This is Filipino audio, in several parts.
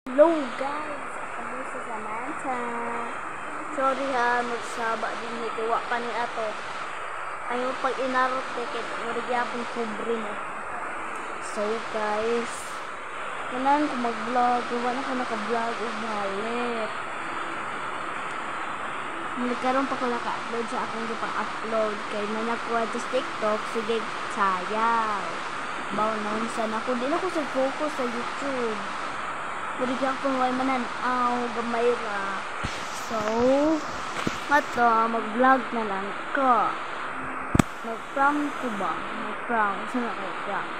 Hello guys, kami sa Samantha. Sorry ha, magsaba din ni kuwa pa ni ato. Ayaw pag inarot kay murag yapon kubre mo. So guys, kanan ko mag-vlog, wala ko naka-vlog ug balik. Karon pa ko naka-upload sa akong gipang-upload kay nanakuha sa TikTok, sige sayang. Bawo na sana ako din ako sa focus sa YouTube. Bigyan ko may mananaw, gamay ra. So, mato, mag-vlog na lang ko. Mag-prank ko ba? Mag-prank. Saan ako prank?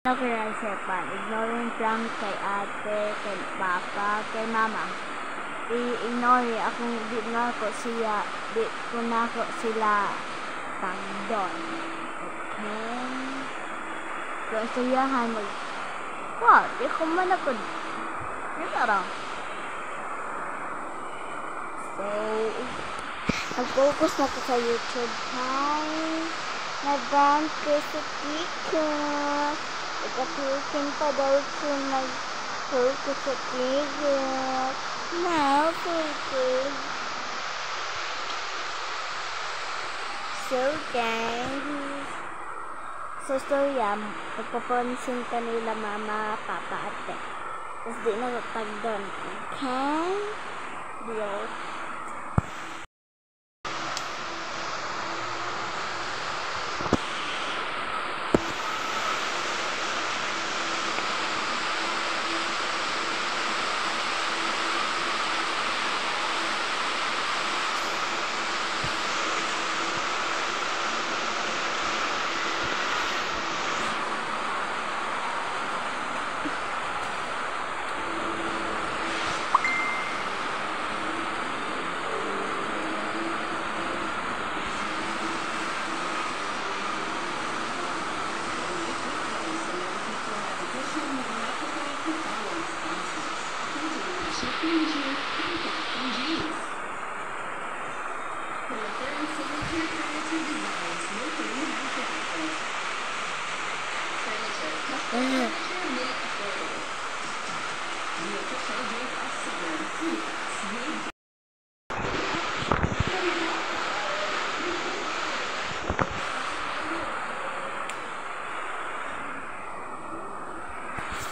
Ano ko na isipan? Ignore yung prank kay ate, kay papa, kay mama. I-ignore akong di na ko siya, di ko na ko sila tangdon. Okay? Kung siyahan, wah, di ko man ako. Yan lang. So, nag-focus na ko sa YouTube. Hi! Nag-brand ko sa Kiko. Nag-application pa daw ko nag-focus sa Kiko. Now, focus. So, guys. So, storya, pagpapansin ka nila mama, papa, ate. Tapos di na tag doon. Okay? Bro.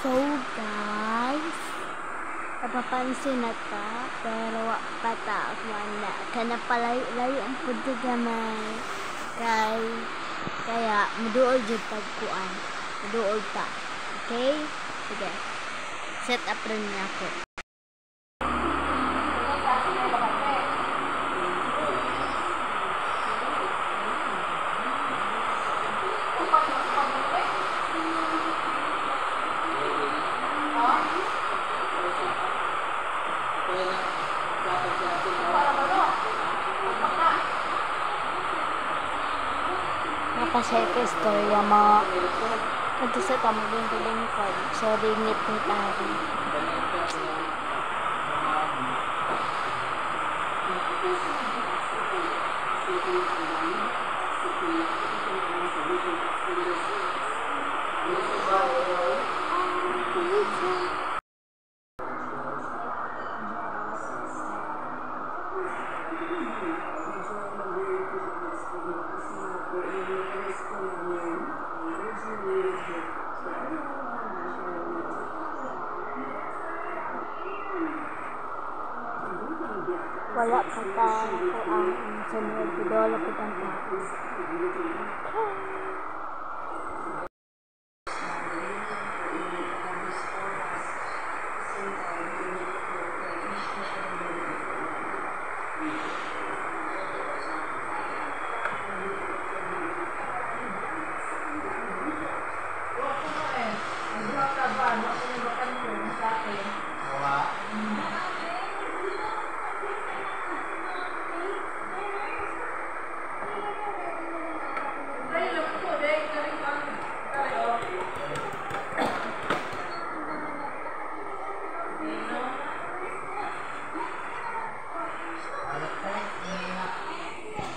So guys, napapansin na ta, pero pata wala kana palayo ang pudto gamay. Kaya muduol jud tagkuan. Muduol ta. Okay? Sige. Set up rin niya ako. Napasaya ko istorya mga ito sa tamulong tulingkod. Sorry, ngit-ngit ako. Wala pa tayo ang sunod. Idolo ko ang tapos.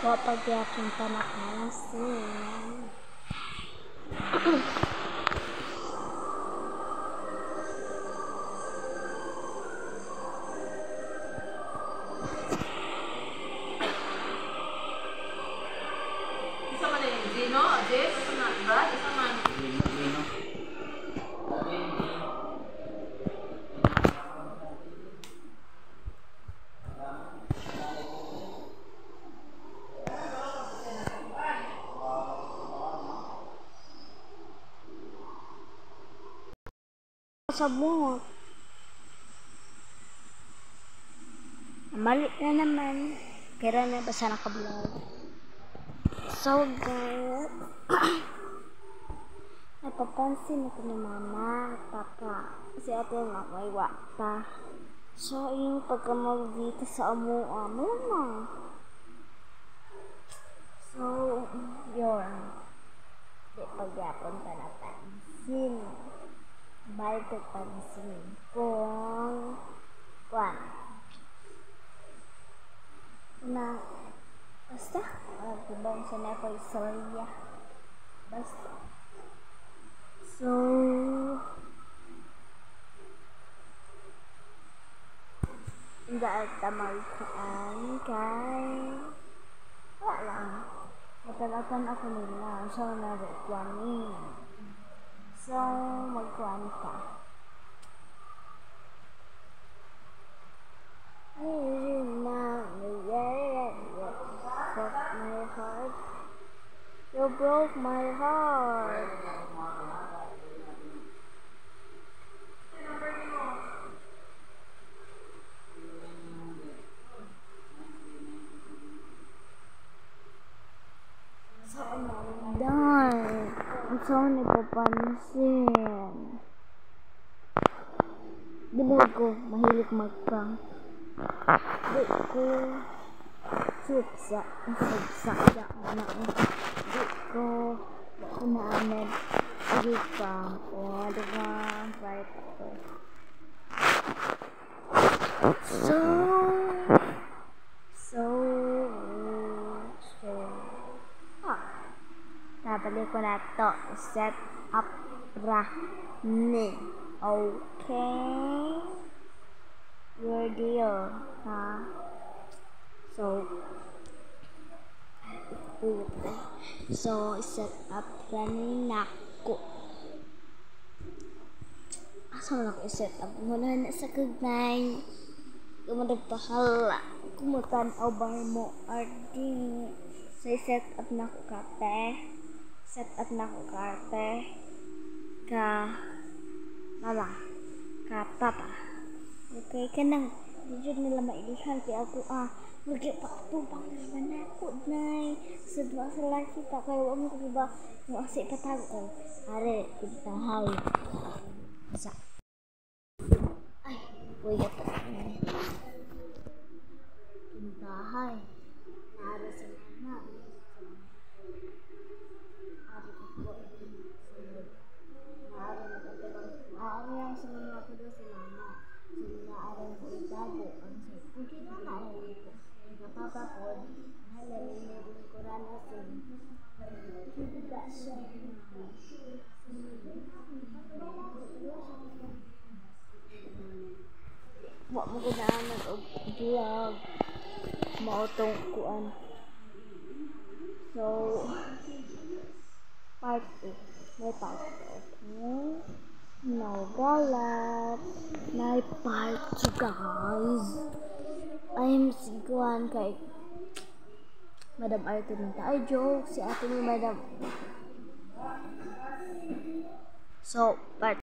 Kapag yakin pa nakalasin. sabot. Mali na naman. Kaya na basta naka-vlog. So guys, napapansin ako ni mama, papa, si ate na may wata. So yung pagkamag dito sa amua, mama. So, yun. Di pagyapon pa na pansin. Balik ko pansin kung kwan. Na, basta, tibang sa na ko istorya. Basta. So, hindi ata magkaan kay wala lang. Matalakan ako nila. So, nag-kwanin. So, mag-kwan ka. Broke my heart. You broke my heart. Darn, ang saan napapansin. Di ba ko mahilig mag-prank? Di ko subsa siya na di ko naamin prank o diba right ko. Nabalik ko na to set up ra ni. Okay, your deal, ha? So set up running nako. Asa man ako set up? Muna na sa kagnay. Kumadagpahala. Kumutanaw ba mo ardi? So set up na ko kate. Set up na ko kate. Ka mama. Ka papa. Okay ka nang. Di nila mailihan kaya ako Lagi pa tubang naman ako, nay. Sa dua sa laki pa. Kaya wala mo ko ba yung asik patago. Are, pintahay. Masa. Ay, huwag ito. Pintahay. Nara sa mama. Are ko po. Nara na katibang. Are yung sa mga ko daw si mama. Sila are ko itago. Ang sa pagkita na are ko. Papa po, nalalaman ko rin ako. Tidak siya. Wak mo gunaan nag-vlog. Mautong kuan. So, part 2. May part 2. No galat. May part 2 guys. I'm siguan kay Madam Arthur ay joke si ate ni Madam. So, part